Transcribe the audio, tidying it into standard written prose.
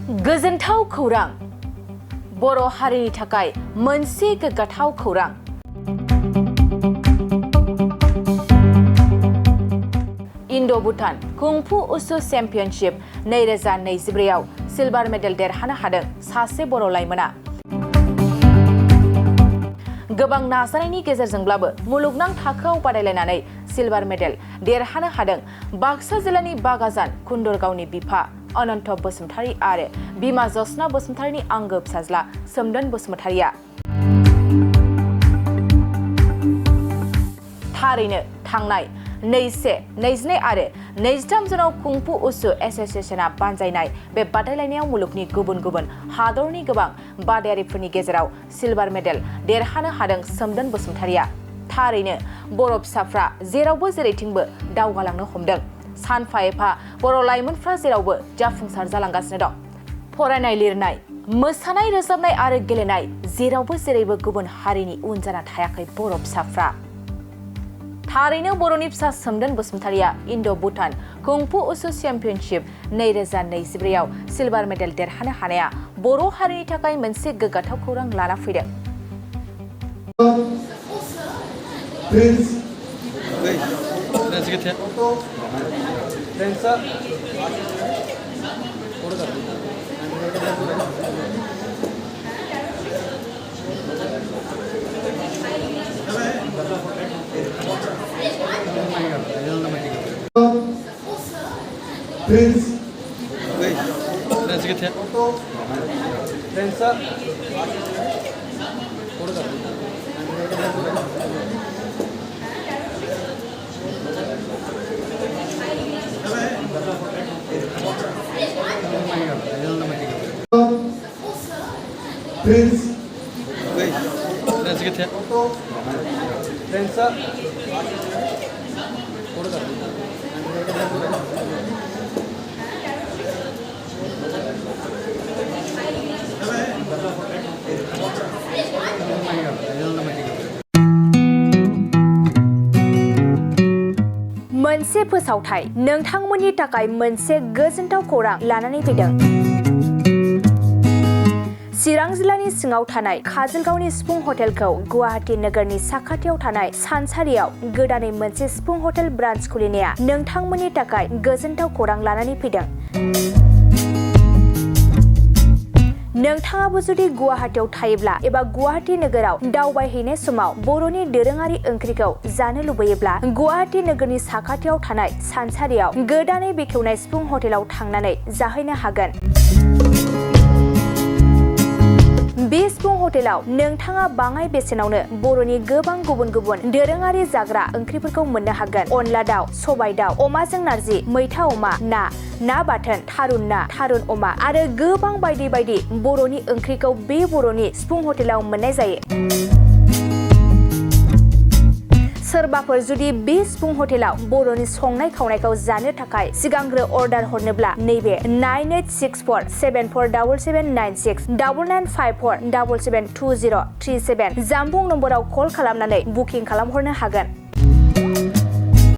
गोजोनथाव खौरां बर' हारिनि थाखाय मोनसे गोग्गाथाव खौरां इन्डो-भुटान कुंफु उसु चेम्पियनशिप 2024 आव सिलभार मेडेल देरहानो हादों सासे बर' लाइमोना। गोबां नाजानायनि गेजेरजोंब्लाबो मुलुगनां थाखोआव बादायलायनानै सिलभार मेडेल देरहानो हादों बाक्सा जिल्लानि बागाजान कुन्दरगावनि बिफा अनन्त बसुमतारी आरो बिमा जसना बसुमतारीनि आंगो फिसाज्ला सोमदोन बसुमतारीया। थारैनो थांनाय 22 आरो 23 जुनाव कुंफु उसु एसोसिएशनआ बानजायनाय बे बादायलायनायाव मुलुगनि गुबुन गुबुन हादरनि गोबां बादायारिफोरनि गेजेराव सिलभार मेडेल देरहानो हादों सोमदोन बसुमतारीया। थारैनो बर' फिसाफ्रा जेरावबो जेरैथिंबो दावगालांनो हमदों। सानफा एफा बर' लाइमोनफ्रा जेरावबो जाफुंसार जालांगासिनो दं। फरायनाय लिरनाय मोसानाय रोजाबनाय आरो गेलेनाय जेरावबो जेरैबो गुबुन हारिनि उन जाना थायाखै बर' फिसाफ्रा। थारैनो बर'नि फिसा सोमदोन बसुमतारीया इन्डो-भुटान कुंफु उसु चेम्पियनशिप 2024 आव सिलभार मेडेल देरहानो हानाया बर' हारिनि थाखाय मोनसे गोग्गाथाव खौरां लाना फैदों। मोनसे फोसावथाय नोंथांमोननि थाखाय मोनसे गोजोनथाव खौरां लानानै फैदों। चिरां जिल्लानि सिङाव थानाय काजलगावनि सिफुं हटेलखौ गुवाहाटी नोगोरनि साखाथियाव थानाय सानसारियाव गोदानै मोनसे सिफुं हटेल ब्रान्च खुलिनाया नोंथांमोननि थाखाय गोजोनथाव खौरां लानानै फैदों। नोंथाङाबो जुदि गुवाहाटीयाव थायोब्ला एबा गुवाहाटी नोगोराव दावबायहैनाय समाव बर'नि दोरोङारि ओंख्रिखौ जानो लुबैयोब्ला गुवाहाटी नोगोरनि साखाथियाव थानाय सानसारियाव गोदानै बेखेवनाय सिफुं हटेलाव थांनानै जाहैनो हागोन। बे सिफुं हटेलाव नोंथाङा बाङाय बेसेनावनो बर'नि गोबां गुबुन गुबुन दोरोङारि जाग्रा ओंख्रिफोरखौ मोननो हागोन। अनला दाउ, सबाय दाउ, अमाजों नारजि, मैथा अमा, ना बाथोन, थारुन अमा आरो गोबां बायदि बायदि बर'नि ओंख्रिखौ बे बर'नि सिफुं हटेलाव मोननाय जायो। सोरबाफोर जुदि बे सिफुं हटेलाव बर'नि संनाय खावनायखौ जानो थाखाय सिगांग्रो अर्डार हरनोब्ला नैबे 9864747796 9954772037 जामबुं नम्बराव कल खालामनानै बुकिं खालामहरनो हागोन।